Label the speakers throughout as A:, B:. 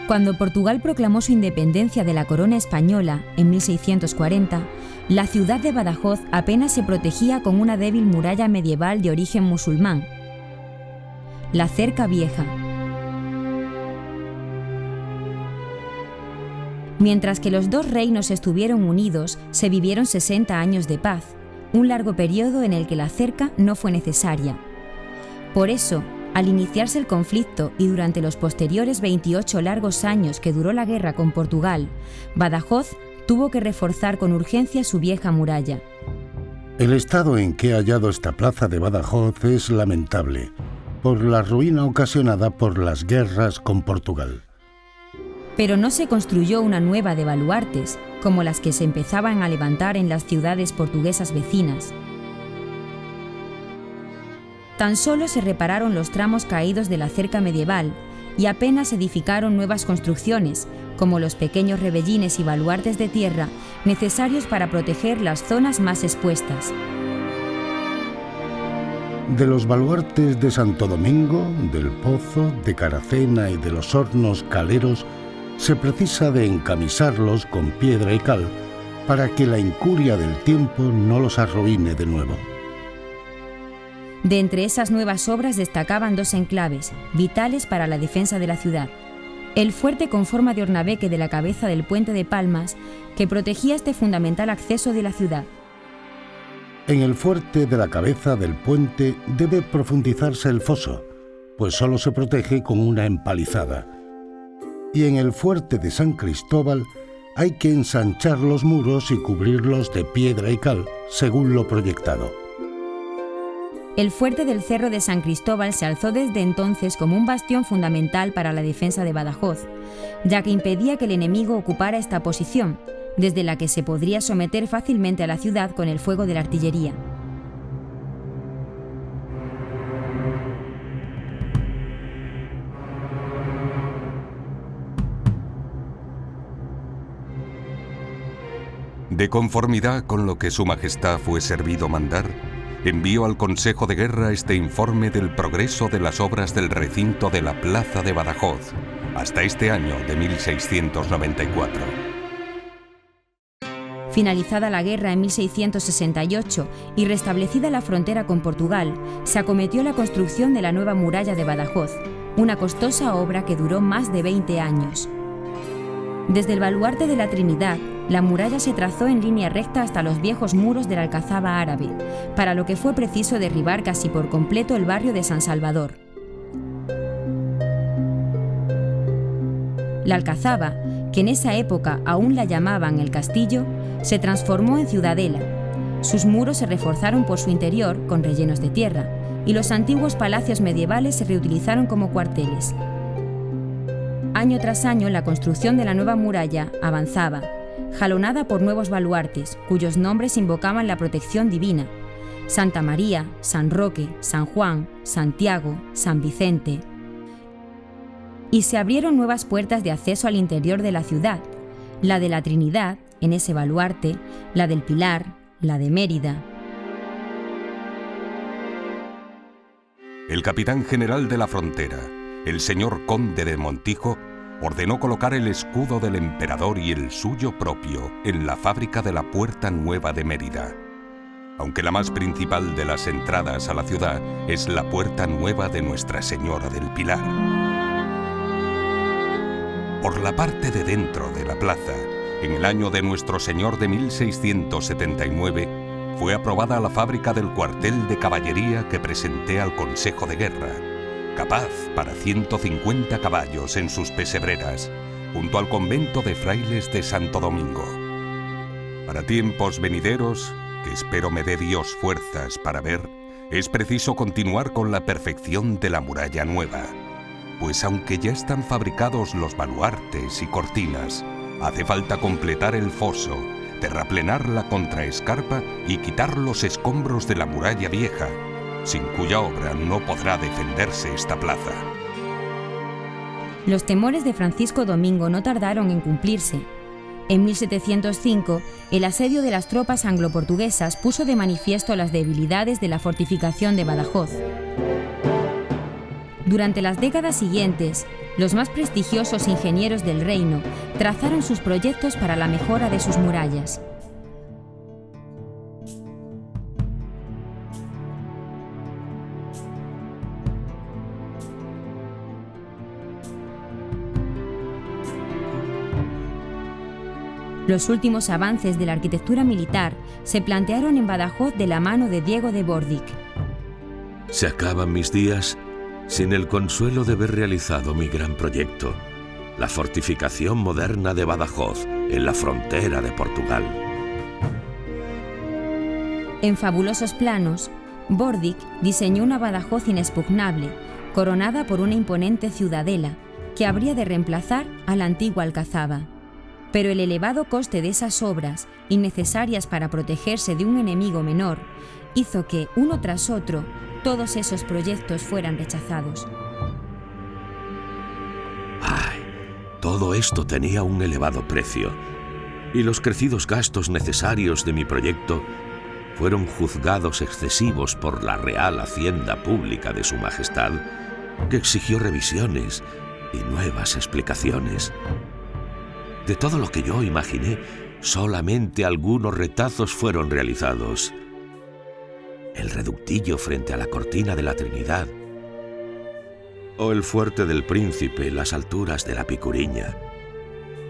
A: Cuando Portugal proclamó su independencia de la corona española en 1640, la ciudad de Badajoz apenas se protegía con una débil muralla medieval de origen musulmán, la Cerca Vieja. Mientras que los dos reinos estuvieron unidos, se vivieron 60 años de paz, un largo periodo en el que la cerca no fue necesaria. Por eso, al iniciarse el conflicto y durante los posteriores 28 largos años que duró la guerra con Portugal, Badajoz tuvo que reforzar con urgencia su vieja muralla.
B: El estado en que ha hallado esta plaza de Badajoz es lamentable, por la ruina ocasionada por las guerras con Portugal.
A: Pero no se construyó una nueva de baluartes, como las que se empezaban a levantar en las ciudades portuguesas vecinas. Tan solo se repararon los tramos caídos de la cerca medieval y apenas se edificaron nuevas construcciones, como los pequeños rebellines y baluartes de tierra necesarios para proteger las zonas más expuestas.
B: De los baluartes de Santo Domingo, del Pozo, de Caracena y de los hornos caleros, se precisa de encamisarlos con piedra y cal para que la incuria del tiempo no los arruine de nuevo.
A: De entre esas nuevas obras destacaban dos enclaves, vitales para la defensa de la ciudad. El fuerte con forma de hornabeque de la cabeza del puente de Palmas, que protegía este fundamental acceso de la ciudad.
B: En el fuerte de la cabeza del puente debe profundizarse el foso, pues solo se protege con una empalizada. Y en el fuerte de San Cristóbal hay que ensanchar los muros y cubrirlos de piedra y cal, según lo proyectado.
A: El fuerte del Cerro de San Cristóbal se alzó desde entonces como un bastión fundamental para la defensa de Badajoz, ya que impedía que el enemigo ocupara esta posición, desde la que se podría someter fácilmente a la ciudad con el fuego de la artillería.
C: De conformidad con lo que Su Majestad fue servido mandar, envío al Consejo de Guerra este informe del progreso de las obras del recinto de la Plaza de Badajoz, hasta este año de 1694.
A: Finalizada la guerra en 1668 y restablecida la frontera con Portugal, se acometió la construcción de la nueva muralla de Badajoz, una costosa obra que duró más de 20 años. Desde el baluarte de la Trinidad, la muralla se trazó en línea recta hasta los viejos muros de la Alcazaba árabe, para lo que fue preciso derribar casi por completo el barrio de San Salvador. La Alcazaba, que en esa época aún la llamaban el Castillo, se transformó en ciudadela. Sus muros se reforzaron por su interior con rellenos de tierra, y los antiguos palacios medievales se reutilizaron como cuarteles. Año tras año, la construcción de la nueva muralla avanzaba, jalonada por nuevos baluartes, cuyos nombres invocaban la protección divina: Santa María, San Roque, San Juan, Santiago, San Vicente. Y se abrieron nuevas puertas de acceso al interior de la ciudad: la de la Trinidad, en ese baluarte, la del Pilar, la de Mérida.
C: El capitán general de la frontera, el señor conde de Montijo, ordenó colocar el escudo del emperador y el suyo propio en la fábrica de la Puerta Nueva de Mérida, aunque la más principal de las entradas a la ciudad es la Puerta Nueva de Nuestra Señora del Pilar. Por la parte de dentro de la plaza, en el año de Nuestro Señor de 1679, fue aprobada la fábrica del cuartel de caballería que presenté al Consejo de Guerra, capaz para 150 caballos en sus pesebreras, junto al convento de frailes de Santo Domingo. Para tiempos venideros, que espero me dé Dios fuerzas para ver, es preciso continuar con la perfección de la muralla nueva, pues aunque ya están fabricados los baluartes y cortinas, hace falta completar el foso, terraplenar la contraescarpa y quitar los escombros de la muralla vieja, sin cuya obra no podrá defenderse esta plaza.
A: Los temores de Francisco Domingo no tardaron en cumplirse. En 1705, el asedio de las tropas anglo-portuguesas puso de manifiesto las debilidades de la fortificación de Badajoz. Durante las décadas siguientes, los más prestigiosos ingenieros del reino trazaron sus proyectos para la mejora de sus murallas. Los últimos avances de la arquitectura militar se plantearon en Badajoz de la mano de Diego de Bordic.
D: Se acaban mis días sin el consuelo de ver realizado mi gran proyecto, la fortificación moderna de Badajoz, en la frontera de Portugal.
A: En fabulosos planos, Bordic diseñó una Badajoz inexpugnable, coronada por una imponente ciudadela, que habría de reemplazar a la antigua Alcazaba. Pero el elevado coste de esas obras, innecesarias para protegerse de un enemigo menor, hizo que, uno tras otro, todos esos proyectos fueran rechazados.
D: ¡Ay! Todo esto tenía un elevado precio, y los crecidos gastos necesarios de mi proyecto fueron juzgados excesivos por la Real Hacienda Pública de Su Majestad, que exigió revisiones y nuevas explicaciones. De todo lo que yo imaginé, solamente algunos retazos fueron realizados. El reductillo frente a la cortina de la Trinidad, o el fuerte del Príncipe en las alturas de la Picuriña.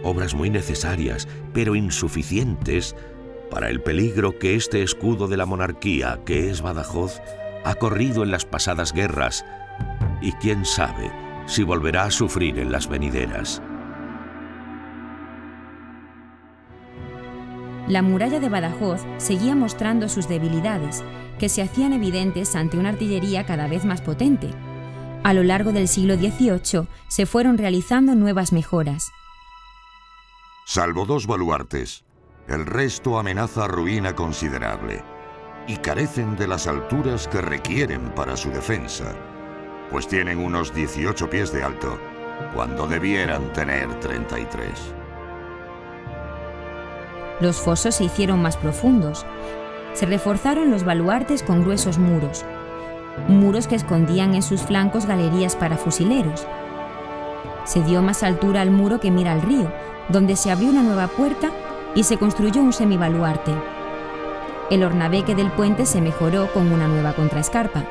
D: Obras muy necesarias, pero insuficientes para el peligro que este escudo de la monarquía, que es Badajoz, ha corrido en las pasadas guerras, y quién sabe si volverá a sufrir en las venideras.
A: La muralla de Badajoz seguía mostrando sus debilidades, que se hacían evidentes ante una artillería cada vez más potente. A lo largo del siglo XVIII se fueron realizando nuevas mejoras.
E: Salvo 2 baluartes, el resto amenaza ruina considerable y carecen de las alturas que requieren para su defensa, pues tienen unos 18 pies de alto, cuando debieran tener 33.
A: Los fosos se hicieron más profundos. Se reforzaron los baluartes con gruesos muros que escondían en sus flancos galerías para fusileros. Se dio más altura al muro que mira al río, donde se abrió una nueva puerta y se construyó un semibaluarte. El ornabeque del puente se mejoró con una nueva contraescarpa,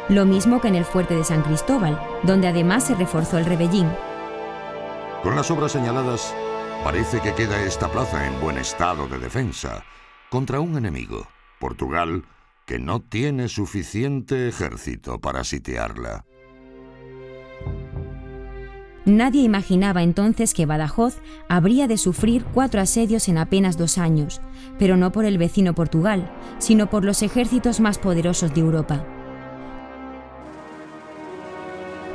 A: lo mismo que en el fuerte de San Cristóbal, donde además se reforzó el rebellín.
E: Con las obras señaladas, parece que queda esta plaza en buen estado de defensa contra un enemigo, Portugal, que no tiene suficiente ejército para sitiarla.
A: Nadie imaginaba entonces que Badajoz habría de sufrir 4 asedios en apenas 2 años, pero no por el vecino Portugal, sino por los ejércitos más poderosos de Europa.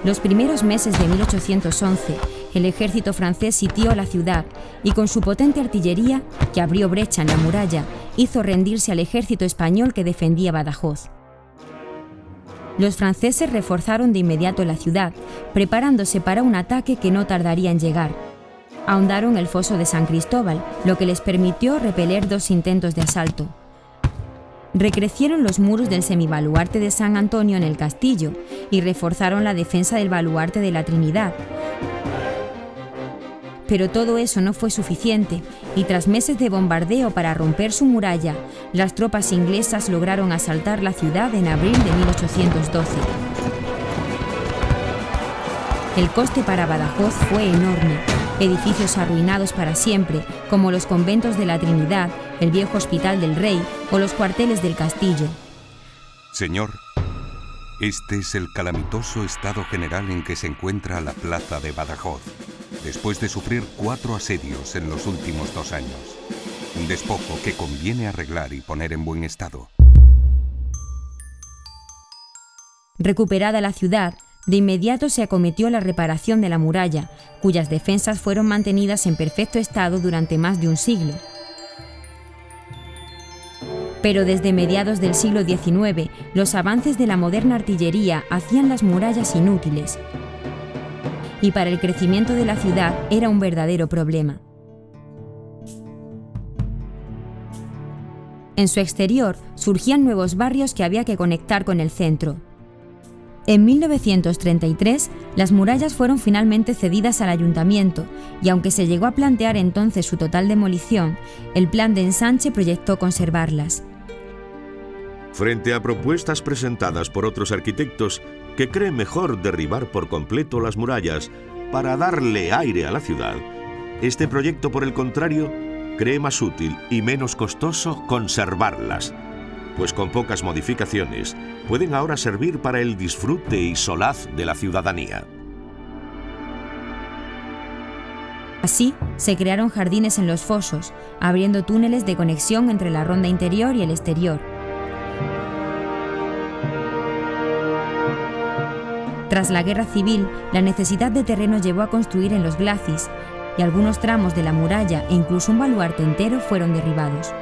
A: Los primeros meses de 1811, el ejército francés sitió la ciudad y con su potente artillería, que abrió brecha en la muralla, hizo rendirse al ejército español que defendía Badajoz. Los franceses reforzaron de inmediato la ciudad, preparándose para un ataque que no tardaría en llegar. Ahondaron el foso de San Cristóbal, lo que les permitió repeler 2 intentos de asalto. Recrecieron los muros del semibaluarte de San Antonio en el castillo y reforzaron la defensa del baluarte de la Trinidad. Pero todo eso no fue suficiente, y tras meses de bombardeo para romper su muralla, las tropas inglesas lograron asaltar la ciudad en abril de 1812. El coste para Badajoz fue enorme. Edificios arruinados para siempre, como los conventos de la Trinidad, el viejo Hospital del Rey o los cuarteles del castillo.
C: Señor, este es el calamitoso estado general en que se encuentra la plaza de Badajoz, después de sufrir 4 asedios en los últimos 2 años. Un despojo que conviene arreglar y poner en buen estado.
A: Recuperada la ciudad, de inmediato se acometió la reparación de la muralla, cuyas defensas fueron mantenidas en perfecto estado durante más de un siglo. Pero desde mediados del siglo XIX, los avances de la moderna artillería hacían las murallas inútiles, y para el crecimiento de la ciudad era un verdadero problema. En su exterior surgían nuevos barrios que había que conectar con el centro. En 1933, las murallas fueron finalmente cedidas al ayuntamiento y aunque se llegó a plantear entonces su total demolición, el plan de ensanche proyectó conservarlas.
D: Frente a propuestas presentadas por otros arquitectos que creen mejor derribar por completo las murallas para darle aire a la ciudad, este proyecto, por el contrario, cree más útil y menos costoso conservarlas, pues con pocas modificaciones pueden ahora servir para el disfrute y solaz de la ciudadanía.
A: Así, se crearon jardines en los fosos, abriendo túneles de conexión entre la ronda interior y el exterior. Tras la Guerra Civil, la necesidad de terreno llevó a construir en los glacis, y algunos tramos de la muralla e incluso un baluarte entero fueron derribados.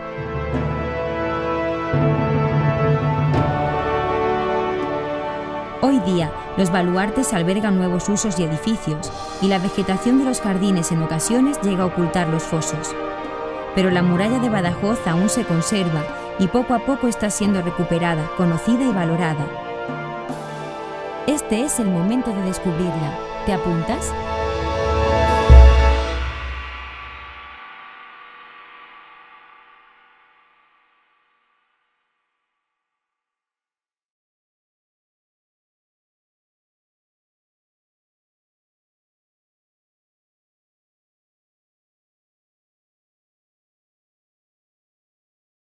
A: Hoy día, los baluartes albergan nuevos usos y edificios, y la vegetación de los jardines en ocasiones llega a ocultar los fosos. Pero la muralla de Badajoz aún se conserva y poco a poco está siendo recuperada, conocida y valorada. Este es el momento de descubrirla. ¿Te apuntas?